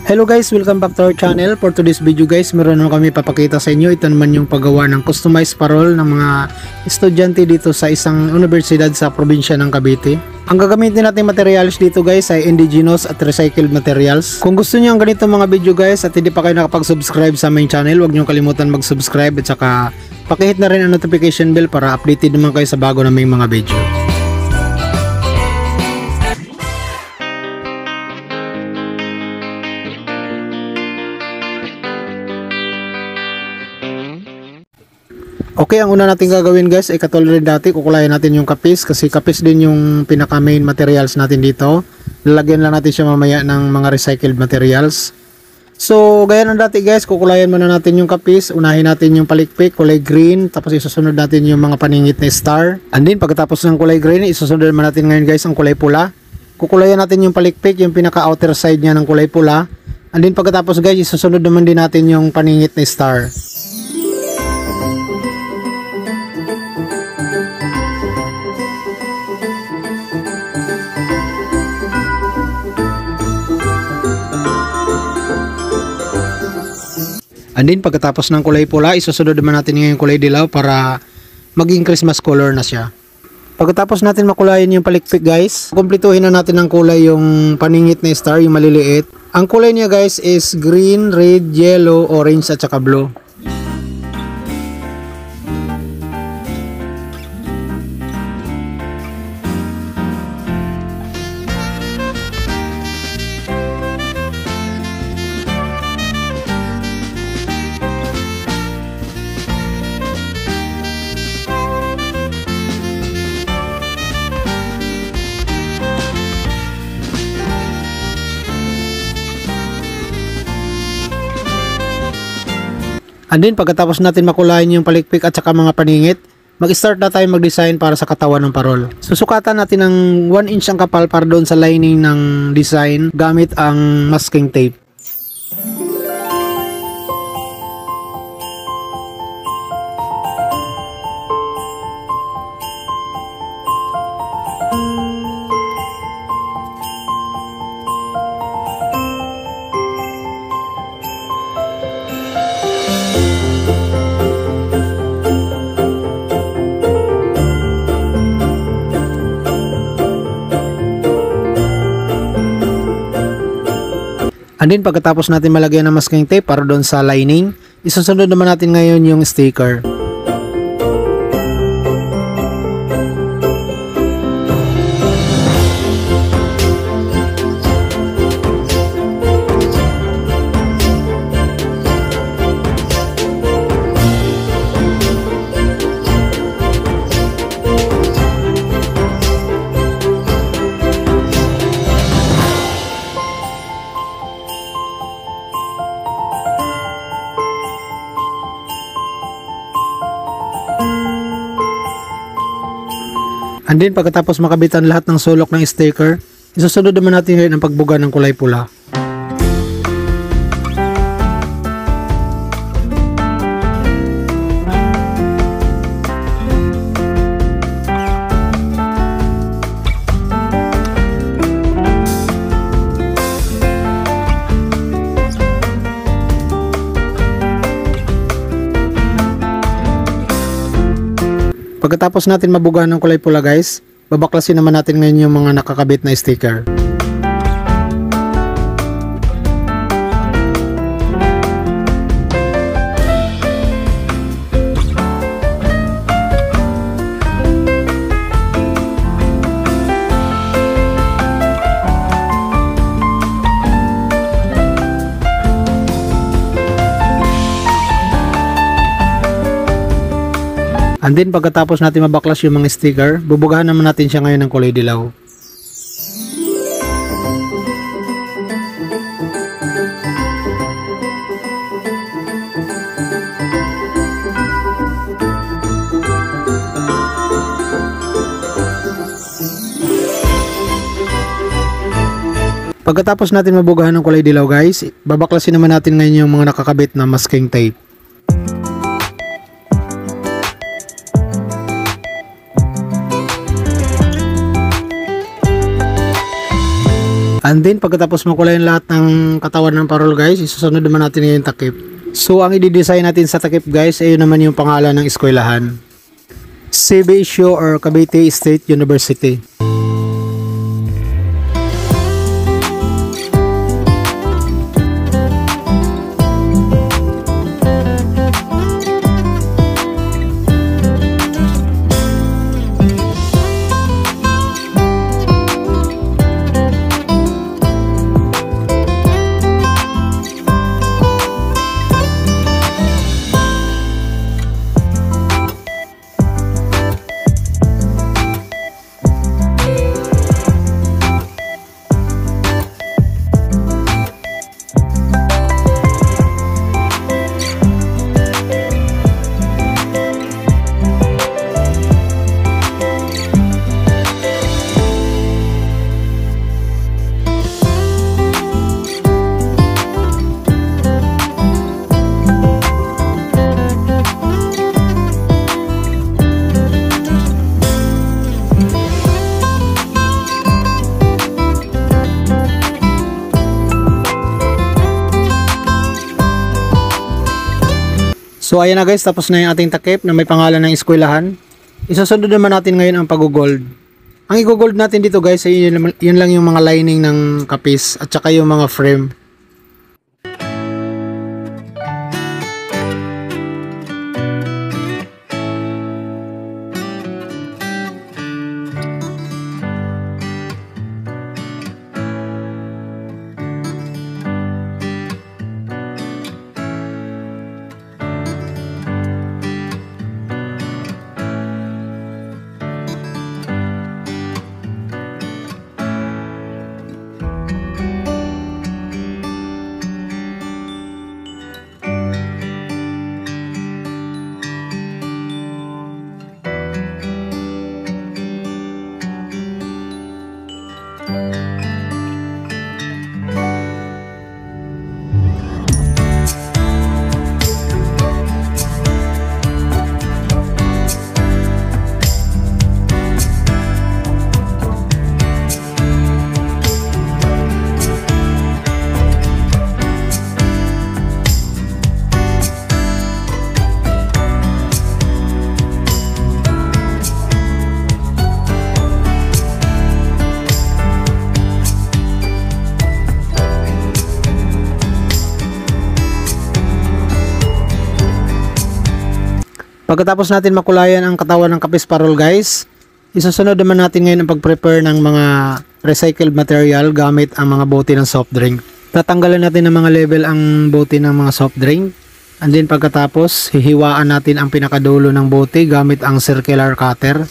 Hello guys, welcome back to our channel. For today's video guys, meron naman kami papakita sa inyo. Ito naman yung paggawa ng customized parol ng mga estudyante dito sa isang universidad sa probinsya ng Cavite. Ang gagamitin natin materials dito guys ay indigenous at recycled materials. Kung gusto niyo ang ganito mga video guys at hindi pa kayo nakapag-subscribe sa aming channel, huwag niyo kalimutan mag-subscribe at saka pakihit na rin ang notification bell para updated naman kayo sa bago naming mga video. Okay, ang una natin gagawin guys ay katulad rin dati, kukulayan natin yung kapis kasi kapis din yung pinaka main materials natin dito. Lalagyan lang natin siya mamaya ng mga recycled materials. So, gaya ng dati guys, kukulayan muna natin yung kapis, unahin natin yung palikpik, kulay green, tapos isusunod natin yung mga paningit na star. And then pagkatapos ng kulay green, isusunod naman natin ngayon guys ang kulay pula. Kukulayan natin yung palikpik, yung pinaka outer side niya ng kulay pula. And then pagkatapos guys, isusunod naman din natin yung paningit na star. And then pagkatapos ng kulay pula, isusunod naman natin yung kulay dilaw para maging Christmas color na siya. Pagkatapos natin makulayan yung palikpik guys, kumpletuhin na natin ng kulay yung paningit na star, yung maliliit. Ang kulay niya guys is green, red, yellow, orange at saka blue. And then pagkatapos natin makulayan yung palikpik at saka mga paningit, mag-start na tayo mag-design para sa katawan ng parol. Susukatan natin ng 1 inch ang kapal para doon sa lining ng design gamit ang masking tape. And then pagkatapos natin malagyan ng masking tape para doon sa lining, isusunod naman natin ngayon yung sticker. And then pagkatapos makabitan lahat ng sulok ng sticker, isusunod naman natin ngayon ang pagbuga ng kulay pula. Pagkatapos natin mabugahan ng kulay pula guys, babaklasin naman natin ngayon yung mga nakakabit na sticker. And then pagkatapos natin mabaklas yung mga sticker, bubugahan naman natin siya ngayon ng kulay dilaw. Pagkatapos natin mabugahan ng kulay dilaw guys, babaklasin naman natin ngayon yung mga nakakabit na masking tape. And then pagkatapos makulayan lahat ng katawan ng parol guys, isusunod naman natin yung takip. So ang i-design natin sa takip guys, ayun naman yung pangalan ng eskwelahan. CBSU or Cavite State University. So ayan na guys, tapos na yung ating takip na may pangalan ng eskwelahan. Isusunod naman natin ngayon ang pag-gold. Ang i-gold natin dito guys ay yun lang yung mga lining ng kapis at saka yung mga frame. Pagkatapos natin makulayan ang katawan ng kapis parol guys, isusunod naman natin ngayon ang pag-prepare ng mga recycled material gamit ang mga bote ng soft drink. Tatanggalan natin ng mga level ang bote ng mga soft drink. And then pagkatapos, hihiwaan natin ang pinakadulo ng bote gamit ang circular cutter.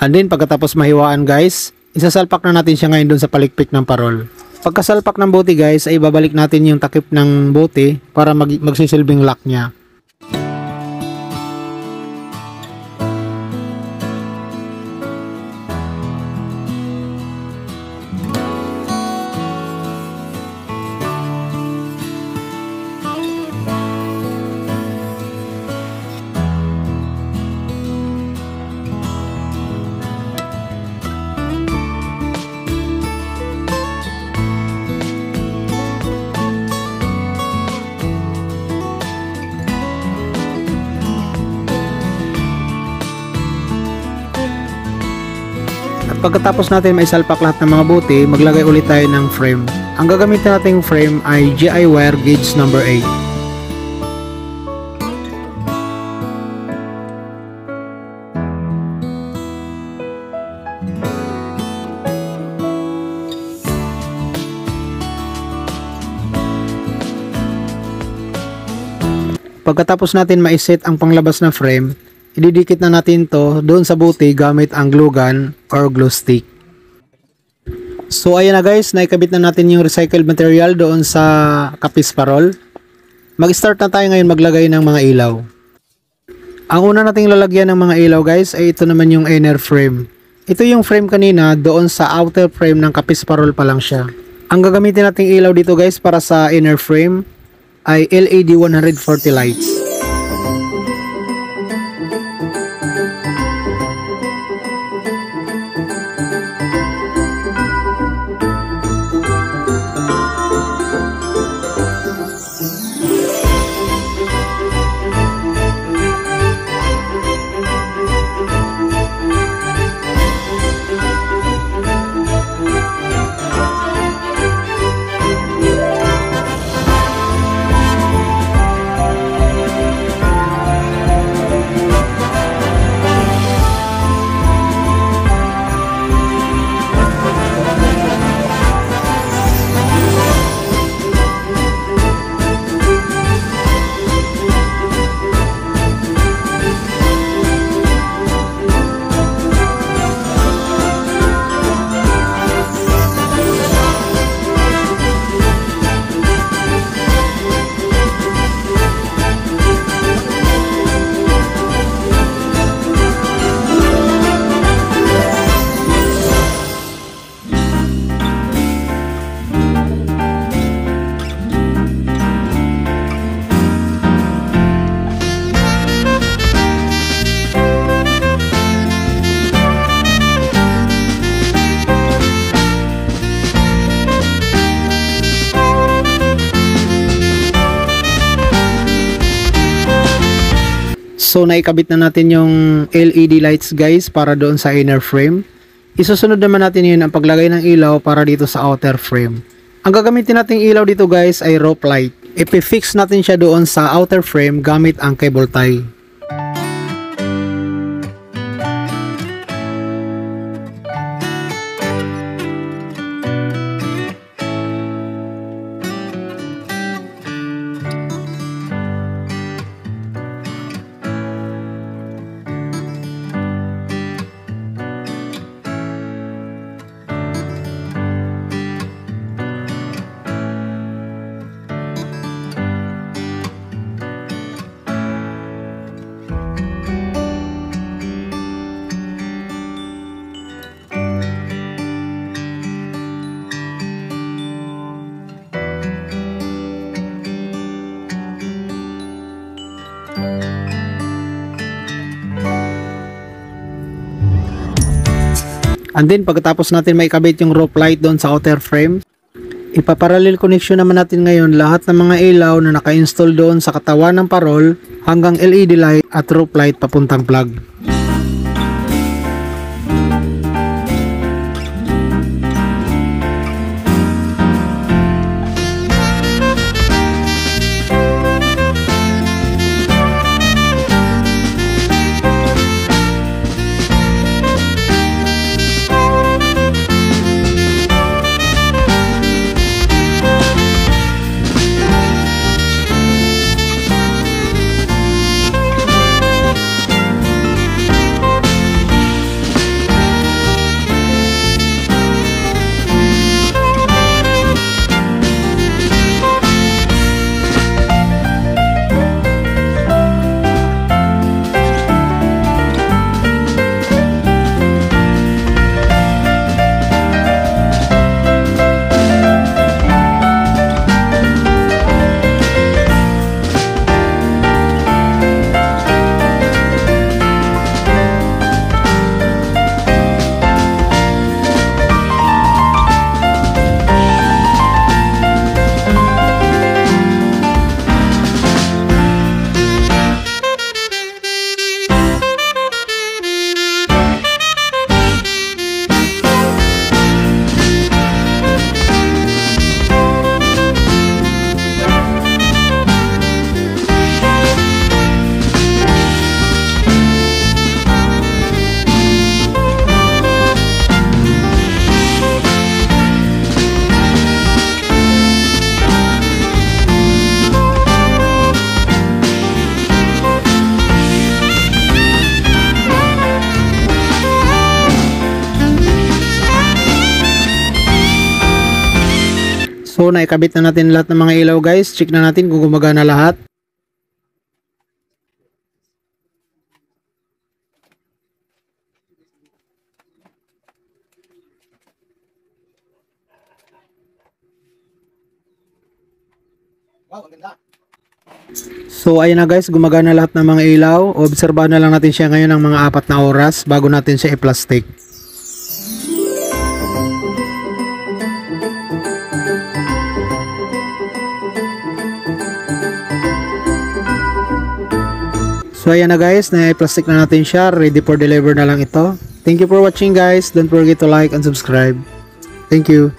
And then pagkatapos mahiwaan guys, isasalpak na natin siya ngayon dun sa palikpik ng parol. Pagkasalpak ng bote guys, ay babalik natin yung takip ng bote para magsisilbing lock niya. Pagkatapos natin maisalpak lahat ng mga bote, maglagay ulit tayo ng frame. Ang gagamitin nating frame ay GI wire gauge number 8. Pagkatapos natin maiset ang panglabas na frame, ididikit na natin to doon sa bote gamit ang glue gun or glue stick. So ayan na guys, naikabit na natin yung recycled material doon sa kapis parol. Mag-start na tayo ngayon maglagay ng mga ilaw. Ang una nating lalagyan ng mga ilaw guys ay ito naman yung inner frame. Ito yung frame kanina, doon sa outer frame ng kapis parol pa lang siya. Ang gagamitin nating ilaw dito guys para sa inner frame ay LED 140 lights. So naikabit na natin yung LED lights guys para doon sa inner frame. Isusunod naman natin yun ang paglagay ng ilaw para dito sa outer frame. Ang gagamitin nating ilaw dito guys ay rope light. Ipi-fix natin siya doon sa outer frame gamit ang cable tie. And then pagkatapos natin maikabit yung rope light doon sa outer frame, ipaparallel connection naman natin ngayon lahat ng mga ilaw na naka-install doon sa katawan ng parol hanggang LED light at rope light papuntang plug. So naikabit na natin lahat ng mga ilaw guys. Check na natin kung gumagana lahat. So ayun na guys, gumagana lahat ng mga ilaw. Obserbahan na lang natin siya ngayon ng mga 4 na oras bago natin siya i-plastic. So ayan na guys, na-plastic na natin siya. Ready for deliver na lang ito. Thank you for watching guys. Don't forget to like and subscribe. Thank you.